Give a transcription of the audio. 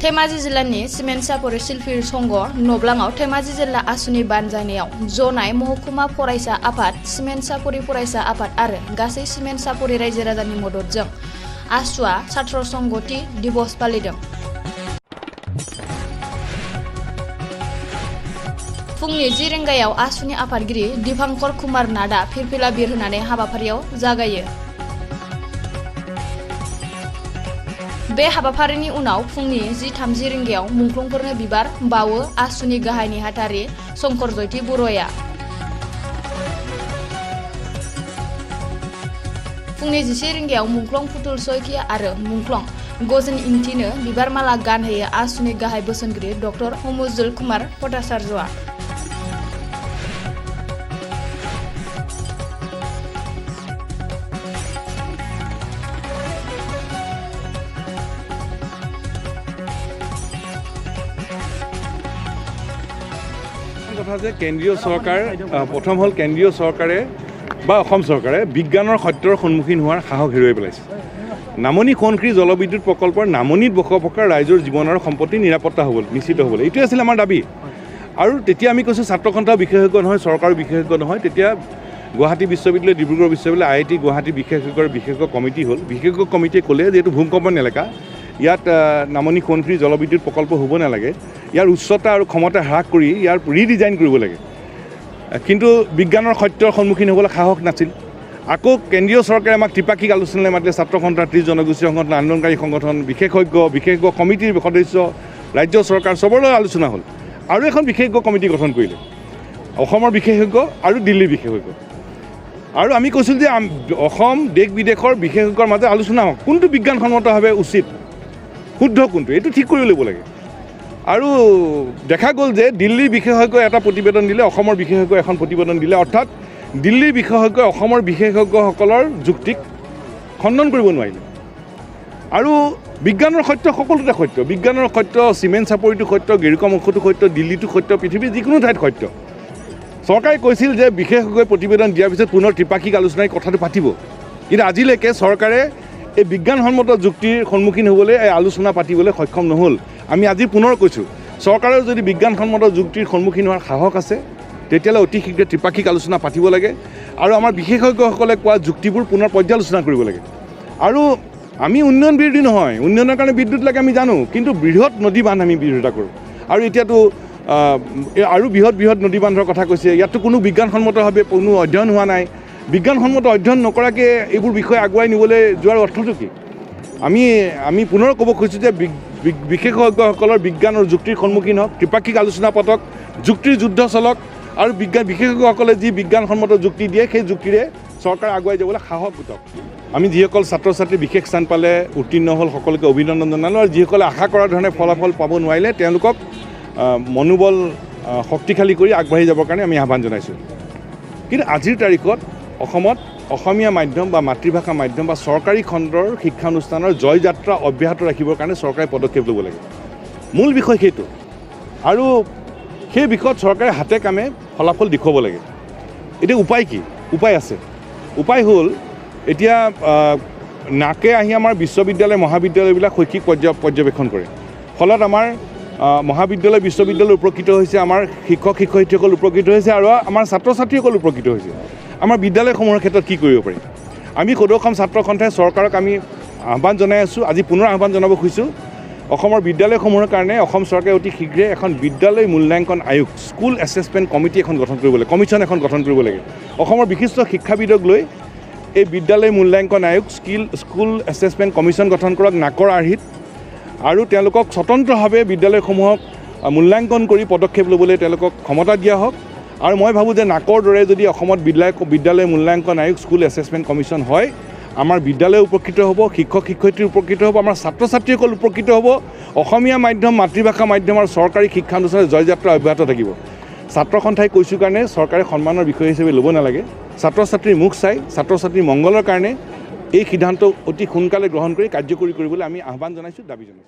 धेमाजि जिल्लानि सिमेन्ट सापरि शिल्पी संघ नब्लाङाव धेमाजि जिल्ला आसुनि बानजायनायाव जनाय महकुमा फरायसा आफाद सिमेन्ट सापरि फरायसा आफाद आरो गासै सिमेन्ट सापरि रायजो राजानि मददजों आसुआ छात्र संगति दिवस फालिदों। फुंनि 10 रिंगायाव आसुनि आफादगिरि दिपांकर कुमार नाथआ फिरफिला बिर होनानै हाबाफारियाव जागायो। बे हाबाफारिनि उनाव फुंनि 10:30 रिंगायाव मुंख्लंफोरनो बिबार बावो आसुनि गाहाय नेहाथारि शंकर जयति बर'आ। फुंनि 11 रिंगायाव मुंख्लं फुथुल सयखिया आरो मुंख्लं गजन इंथिनो बिबार माला गानहोयो आसुनि गाहाय बोसोनगिरि डक्टर हमुजुल कुमार भट्टाचार्यआ। কথা যে কেন্দ্ৰীয় চৰকাৰ প্ৰথম হ'ল কেন্দ্ৰীয় চৰকাৰে বা অসম চৰকাৰে বিজ্ঞানৰ সত্যৰ সন্মুখীন হোৱাৰ সাহস হেৰুৱাই পেলাইছে। নামনি সোৱণশিৰি জলবিদ্যুৎ প্ৰকল্পৰ নামনিত বসবাস কৰা ৰাইজৰ জীৱন আৰু সম্পত্তি নিৰাপত্তা হ'ব নিশ্চিত হ'বলৈ এইটোৱে আছিল আমাৰ দাবী। আৰু তেতিয়া আমি কৈছোঁ ছাত্ৰ সন্থাও বিশেষজ্ঞ নহয়, চৰকাৰো বিশেষজ্ঞ নহয়। তেতিয়া গুৱাহাটী বিশ্ববিদ্যালয়, ডিব্ৰুগড় বিশ্ববিদ্যালয়, IIT গুৱাহাটী বিশেষজ্ঞ কমিটি হ'ল। বিশেষজ্ঞ কমিটিয়ে ক'লে যিহেতু ভূমিকম্পন এলেকা ইয়াত নামনি সোৱণশিৰি জলবিদ্যুৎ প্ৰকল্প হ'ব নালাগে, ইয়াৰ উচ্চতা আৰু ক্ষমতা হ্ৰাস কৰি ইয়াৰ ৰিডিজাইন কৰিব লাগে। কিন্তু বিজ্ঞানৰ সত্যৰ সন্মুখীন হ'বলৈ সাহস নাছিল। আকৌ কেন্দ্ৰীয় চৰকাৰে আমাক ত্ৰিপাক্ষিক আলোচনালৈ মাতিলে। ছাত্ৰ সন্থা, জনগোষ্ঠী সংগঠন, আন্দোলনকাৰী সংগঠন, বিশেষজ্ঞ কমিটিৰ সদস্য, ৰাজ্য চৰকাৰ চবৰে আলোচনা হ'ল আৰু এখন বিশেষজ্ঞ কমিটি গঠন কৰিলে, অসমৰ বিশেষজ্ঞ আৰু দিল্লীৰ বিশেষজ্ঞ। আৰু আমি কৈছিলোঁ যে অসম দেশ বিদেশৰ বিশেষজ্ঞৰ মাজত আলোচনা হওক, কোনটো বিজ্ঞানসন্মতভাৱে উচিত, শুদ্ধ কোনটো, এইটো ঠিক কৰি ল'ব লাগে। আৰু দেখা গ'ল যে দিল্লীৰ বিশেষজ্ঞই এটা প্ৰতিবেদন দিলে, অসমৰ বিশেষজ্ঞই এখন প্ৰতিবেদন দিলে। অৰ্থাৎ দিল্লীৰ বিশেষজ্ঞই অসমৰ বিশেষজ্ঞসকলৰ যুক্তিক খণ্ডন কৰিব নোৱাৰিলে। আৰু বিজ্ঞানৰ সত্য সকলোতে সত্য, বিজ্ঞানৰ সত্য চিমেণ্ট চাপৰিটো সত্য, গেৰুকামুখটো সত্য, দিল্লীটো সত্য, পৃথিৱীৰ যিকোনো ঠাইত সত্য। চৰকাৰে কৈছিল যে বিশেষজ্ঞই প্ৰতিবেদন দিয়াৰ পিছত পুনৰ ত্ৰিপাক্ষিক আলোচনাই কথাটো পাতিব। কিন্তু আজিলৈকে চৰকাৰে এই বিজ্ঞানসন্মত যুক্তিৰ সন্মুখীন হ'বলৈ এই আলোচনা পাতিবলৈ সক্ষম নহ'ল। আমি আজি পুনৰ কৈছোঁ, চৰকাৰেও যদি বিজ্ঞানসন্মত যুক্তিৰ সন্মুখীন হোৱাৰ সাহস আছে তেতিয়াহ'লে অতি শীঘ্ৰে ত্ৰিপাক্ষিক আলোচনা পাতিব লাগে আৰু আমাৰ বিশেষজ্ঞসকলে কোৱা যুক্তিবোৰ পুনৰ পৰ্যালোচনা কৰিব লাগে। আৰু আমি উন্নয়ন বিৰোধী নহয়, উন্নয়নৰ কাৰণে বিদ্যুৎ লাগে আমি জানো, কিন্তু বৃহৎ নদী বান্ধ আমি বিৰোধিতা কৰোঁ। আৰু এতিয়াতো আৰু বৃহৎ নদী বান্ধৰ কথা কৈছে। ইয়াততো কোনো বিজ্ঞানসন্মতভাৱে কোনো অধ্যয়ন হোৱা নাই। বিজ্ঞানসন্মত অধ্যয়ন নকৰাকৈ এইবোৰ বিষয় আগুৱাই নিবলৈ যোৱাৰ অৰ্থটো কি? আমি পুনৰ ক'ব খুজিছোঁ যে বিশেষজ্ঞসকলৰ বিজ্ঞানৰ যুক্তিৰ সন্মুখীন হওক, ত্ৰিপাক্ষিক আলোচনা পাতক, যুক্তিৰ যুদ্ধ চলক আৰু বিশেষজ্ঞসকলে যি বিজ্ঞানসন্মত যুক্তি দিয়ে সেই যুক্তিৰে চৰকাৰ আগুৱাই যাবলৈ সাহস গোটাওক। আমি যিসকল ছাত্ৰ ছাত্ৰী বিশেষ স্থান পালে উত্তীৰ্ণ হ'ল সকলোকে অভিনন্দন জনালোঁ। আৰু যিসকলে আশা কৰাৰ ধৰণে ফলাফল পাব নোৱাৰিলে তেওঁলোকক মনোবল শক্তিশালী কৰি আগবাঢ়ি যাবৰ কাৰণে আমি আহ্বান জনাইছোঁ। কিন্তু আজিৰ তাৰিখত অসমত অসমীয়া মাধ্যম বা মাতৃভাষা মাধ্যম বা চৰকাৰী খণ্ডৰ শিক্ষানুষ্ঠানৰ জয়যাত্ৰা অব্যাহত ৰাখিবৰ কাৰণে চৰকাৰে পদক্ষেপ ল'ব লাগে। মূল বিষয় সেইটো। আৰু সেই বিষয়ত চৰকাৰে হাতে কামে ফলাফল দেখুৱাব লাগে। এতিয়া উপায় কি? উপায় আছে। উপায় হ'ল এতিয়া নাকে আহি আমাৰ বিশ্ববিদ্যালয় মহাবিদ্যালয়বিলাক শৈক্ষিক পৰ্যবেক্ষণ কৰে। ফলত আমাৰ মহাবিদ্যালয় বিশ্ববিদ্যালয় উপকৃত হৈছে, আমাৰ শিক্ষক শিক্ষয়িত্ৰীসকল উপকৃত হৈছে আৰু আমাৰ ছাত্ৰ ছাত্ৰীসকল উপকৃত হৈছে। আমাৰ বিদ্যালয়সমূহৰ ক্ষেত্ৰত কি কৰিব পাৰি? আমি সদৌ অসম ছাত্ৰ সন্থাই চৰকাৰক আমি আহ্বান জনাই আছোঁ, আজি পুনৰ আহ্বান জনাব খুজিছোঁ। অসমৰ বিদ্যালয়সমূহৰ কাৰণে অসম চৰকাৰে অতি শীঘ্ৰে এখন বিদ্যালয় মূল্যাংকন আয়োগ, স্কুল এছেছমেণ্ট কমিটি এখন গঠন কৰিব লাগে, কমিশ্যন এখন গঠন কৰিব লাগে। অসমৰ বিশিষ্ট শিক্ষাবিদক লৈ এই বিদ্যালয় মূল্যাংকন আয়োগ, স্কুল এছেছমেণ্ট কমিশ্যন গঠন কৰক নাকৰ আৰ্হিত। আৰু তেওঁলোকক স্বতন্ত্ৰভাৱে বিদ্যালয়সমূহক মূল্যাংকন কৰি পদক্ষেপ ল'বলৈ তেওঁলোকক ক্ষমতা দিয়া হওক। আৰু মই ভাবোঁ যে নাকৰ দৰে যদি অসমত বিদ্যালয় মূল্যাংকন আয়োগ, স্কুল এছেছমেণ্ট কমিশ্যন হয়, আমাৰ বিদ্যালয় উপকৃত হ'ব, শিক্ষক শিক্ষয়িত্ৰী উপকৃত হ'ব, আমাৰ ছাত্ৰ ছাত্ৰীসকল উপকৃত হ'ব, অসমীয়া মাধ্যম, মাতৃভাষা মাধ্যম আৰু চৰকাৰী শিক্ষানুষ্ঠানৰ জয়যাত্ৰা অব্যাহত থাকিব। ছাত্ৰ সন্থাই কৈছোঁ কাৰণে চৰকাৰে সন্মানৰ বিষয় হিচাপে ল'ব নালাগে। ছাত্ৰ ছাত্ৰীৰ মুখ চাই ছাত্ৰ ছাত্ৰীৰ মংগলৰ কাৰণে এই সিদ্ধান্ত অতি সোনকালে গ্ৰহণ কৰি কাৰ্যকৰী কৰিবলৈ আমি আহ্বান জনাইছোঁ, দাবী জনাইছোঁ।